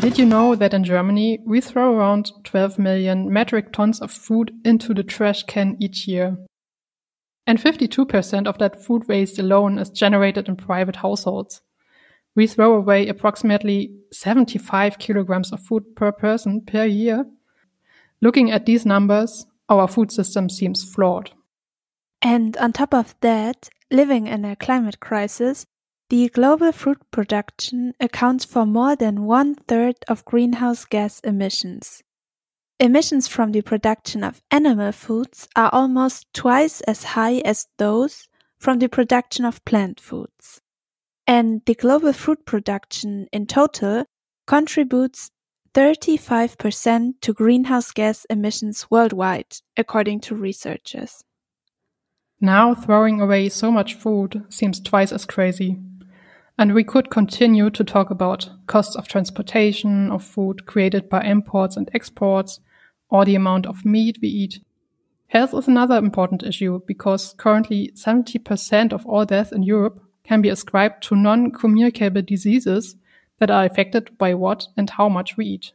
Did you know that in Germany we throw around 12 million metric tons of food into the trash can each year? And 52% of that food waste alone is generated in private households. We throw away approximately 75 kilograms of food per person per year. Looking at these numbers, our food system seems flawed. And on top of that, living in a climate crisis, the global food production accounts for more than 1/3 of greenhouse gas emissions. Emissions from the production of animal foods are almost twice as high as those from the production of plant foods. And the global food production in total contributes 35% to greenhouse gas emissions worldwide, according to researchers. Now throwing away so much food seems twice as crazy. And we could continue to talk about costs of transportation of food created by imports and exports, or the amount of meat we eat. Health is another important issue because currently 70% of all deaths in Europe can be ascribed to non-communicable diseases that are affected by what and how much we eat.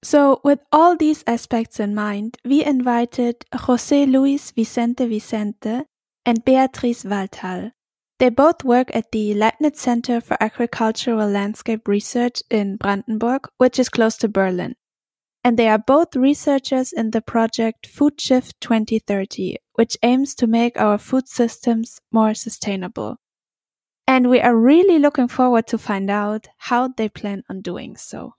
So, with all these aspects in mind, we invited José Luis Vicente and Beatriz Waldhall. They both work at the Leibniz Center for Agricultural Landscape Research in Brandenburg, which is close to Berlin. And they are both researchers in the project Food Shift 2030, which aims to make our food systems more sustainable. And we are really looking forward to find out how they plan on doing so.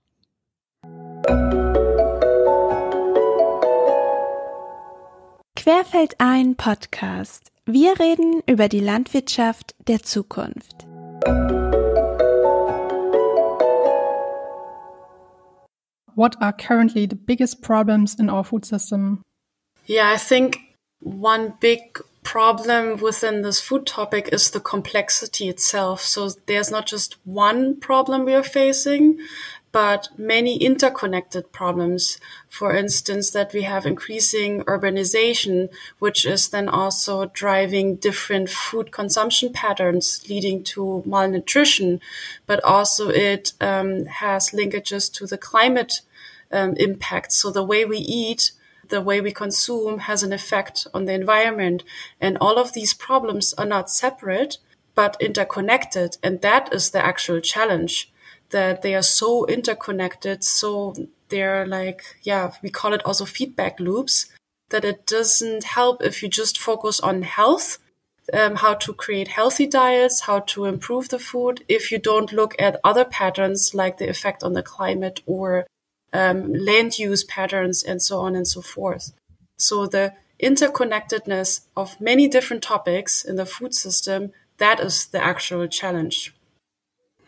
querFELDein Podcast. Wir reden über die Landwirtschaft der Zukunft. What are currently the biggest problems in our food system? Yeah, I think one big problem within this food topic is the complexity itself. So there's not just one problem we are facing, but many interconnected problems. For instance, that we have increasing urbanization, which is then also driving different food consumption patterns, leading to malnutrition, but also it has linkages to the climate impact. So the way we eat, the way we consume has an effect on the environment. And all of these problems are not separate, but interconnected. And that is the actual challenge, that they are so interconnected. So they're like, we call it also feedback loops, that it doesn't help if you just focus on health, how to create healthy diets, how to improve the food, if you don't look at other patterns like the effect on the climate or land use patterns and so on and so forth. So the interconnectedness of many different topics in the food system, that is the actual challenge.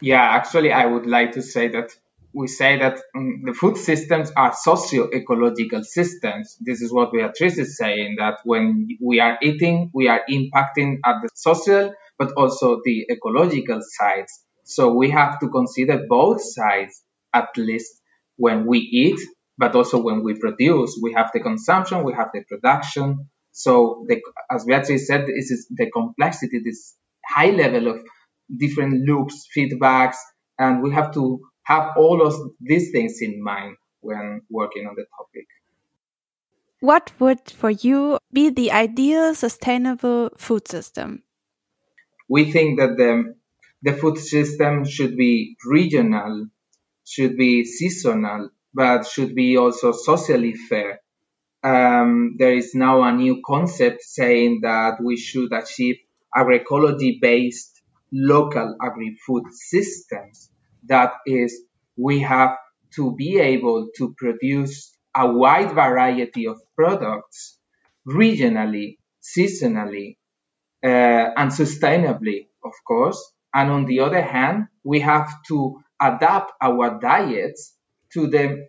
Yeah, actually, I would like to say that we say that the food systems are socio-ecological systems. This is what Beatriz is saying, that when we are eating, we are impacting at the social, but also the ecological sides. So we have to consider both sides, at least when we eat, but also when we produce. We have the consumption, we have the production. So as Beatriz said, this is the complexity, this high level of different loops, feedbacks, and we have to have all of these things in mind when working on the topic. What would, for you, be the ideal sustainable food system? We think that the food system should be regional, should be seasonal, but should be also socially fair. There is now a new concept saying that we should achieve agroecology-based local agri-food systems. That is, we have to be able to produce a wide variety of products regionally, seasonally, and sustainably, of course. And on the other hand, we have to adapt our diets to the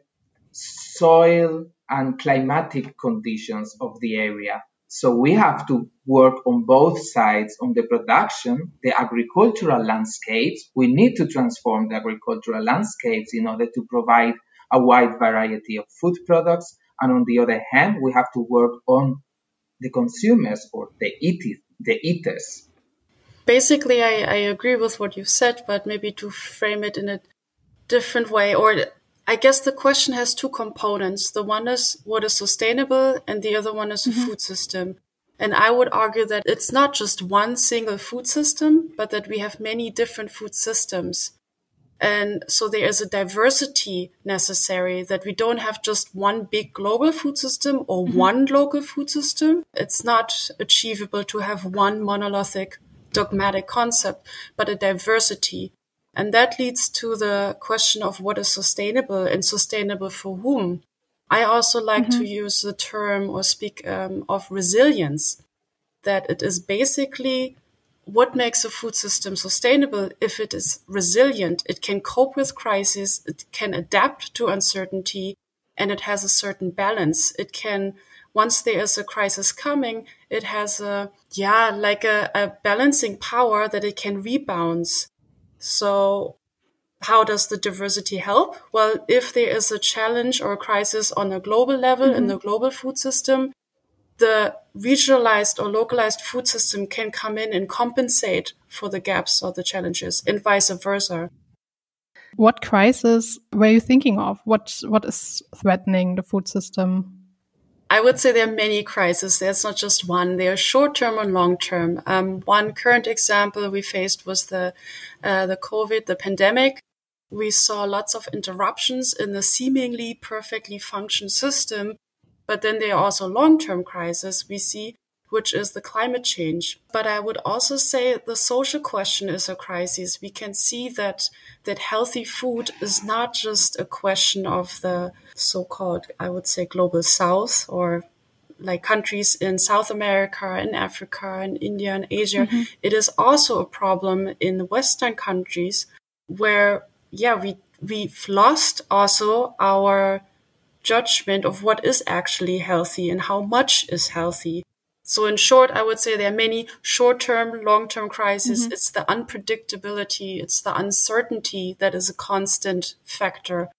soil and climatic conditions of the area. So we have to work on both sides, on the production, the agricultural landscapes. We need to transform the agricultural landscapes in order to provide a wide variety of food products. And on the other hand, we have to work on the consumers or the eaters. Basically, I agree with what you've said, but maybe to frame it in a different way, or I guess the question has two components. The one is what is sustainable, and the other one is a food system. And I would argue that it's not just one single food system, but that we have many different food systems. And so there is a diversity necessary, that we don't have just one big global food system or one local food system. It's not achievable to have one monolithic dogmatic concept, but a diversity. And that leads to the question of what is sustainable and sustainable for whom. I also like to use the term or speak of resilience, that it is basically what makes a food system sustainable. If it is resilient, it can cope with crisis, it can adapt to uncertainty, and it has a certain balance. It can, once there is a crisis coming, it has a balancing power that it can rebound. So how does the diversity help? Well, if there is a challenge or a crisis on a global level in the global food system, the regionalized or localized food system can come in and compensate for the gaps or the challenges, and vice versa. What crisis were you thinking of? What is threatening the food system? I would say there are many crises. There's not just one. There are short-term and long-term. One current example we faced was the COVID, the pandemic. We saw lots of interruptions in the seemingly perfectly functioning system. But then there are also long-term crises we see, which is the climate change. But I would also say the social question is a crisis. We can see that healthy food is not just a question of the so-called, I would say, global South, or like countries in South America and Africa and India and Asia. It is also a problem in the Western countries where, we've lost also our judgment of what is actually healthy and how much is healthy. So in short, I would say there are many short-term, long-term crises. It's the unpredictability, it's the uncertainty that is a constant factor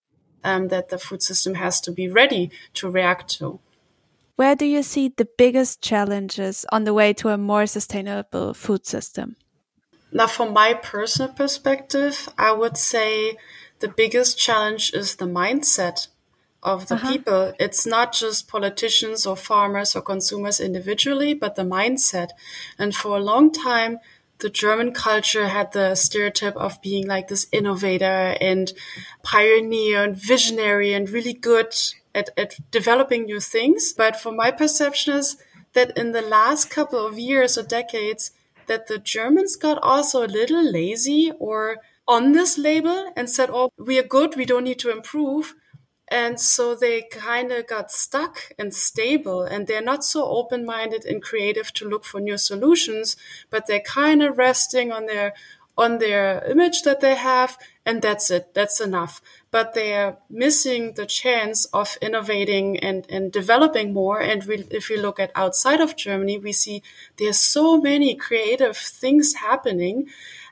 that the food system has to be ready to react to. Where do you see the biggest challenges on the way to a more sustainable food system? Now, from my personal perspective, I would say the biggest challenge is the mindset of the people. It's not just politicians or farmers or consumers individually, but the mindset. And for a long time, the German culture had the stereotype of being like this innovator and pioneer and visionary and really good at developing new things. But for my perception is that in the last couple of years or decades, that the Germans got also a little lazy or on this label and said, oh, we are good, we don't need to improve. And so they kind of got stuck and stable, and they're not so open-minded and creative to look for new solutions, but they're kind of resting on their image that they have, and that's it. That's enough. But they're missing the chance of innovating and developing more. And if we look at outside of Germany, we see there's so many creative things happening.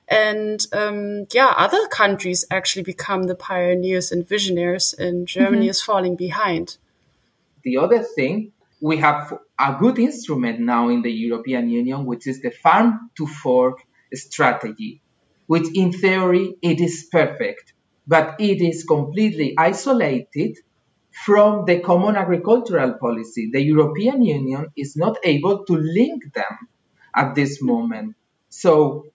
And other countries actually become the pioneers and visionaries, and Germany is falling behind. The other thing, we have a good instrument now in the European Union, which is the farm to fork strategy, which in theory it is perfect, but it is completely isolated from the common agricultural policy. The European Union is not able to link them at this moment. So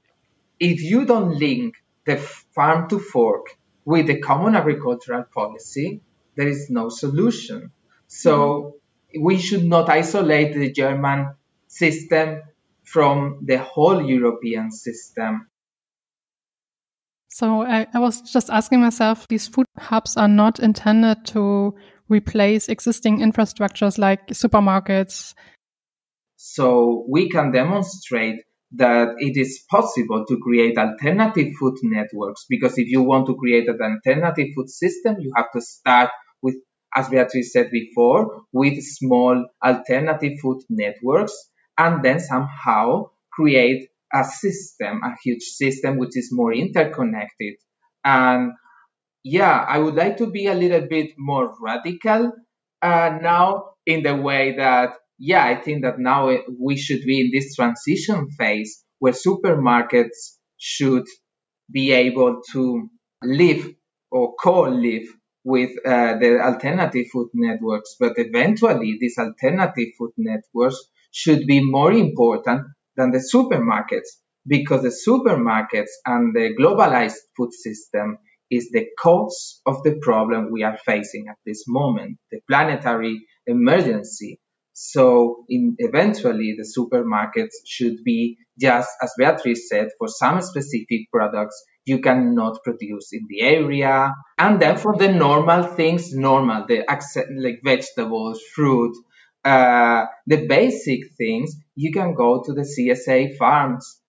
if you don't link the farm to fork with the common agricultural policy, there is no solution. So we should not isolate the German system from the whole European system. So I was just asking myself, these food hubs are not intended to replace existing infrastructures like supermarkets. So we can demonstrate that it is possible to create alternative food networks, because if you want to create an alternative food system, you have to start with, as Beatrice said before, with small alternative food networks, and then somehow create a system, a huge system, which is more interconnected. And I would like to be a little bit more radical now, in the way that I think that now we should be in this transition phase where supermarkets should be able to live or co-live with the alternative food networks. But eventually, these alternative food networks should be more important than the supermarkets, because the supermarkets and the globalized food system is the cause of the problem we are facing at this moment, the planetary emergency. So eventually the supermarkets should be, just as Beatrice said, for some specific products you cannot produce in the area. And then for the normal things, like vegetables, fruit, the basic things, you can go to the CSA farms.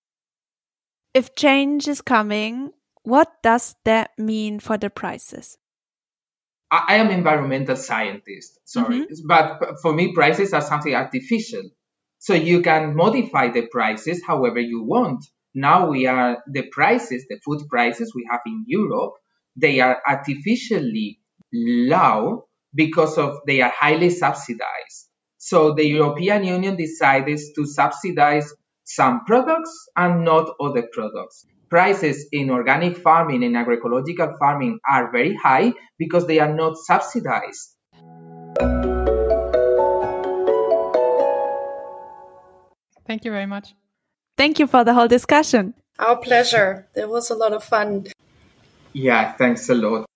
If change is coming, what does that mean for the prices? I am environmental scientist, sorry, but for me, prices are something artificial. So you can modify the prices however you want. Now the food prices we have in Europe, they are artificially low because they are highly subsidized. So the European Union decided to subsidize some products and not other products. Prices in organic farming and agroecological farming are very high because they are not subsidized. Thank you very much. Thank you for the whole discussion. Our pleasure. It was a lot of fun. Yeah, thanks a lot.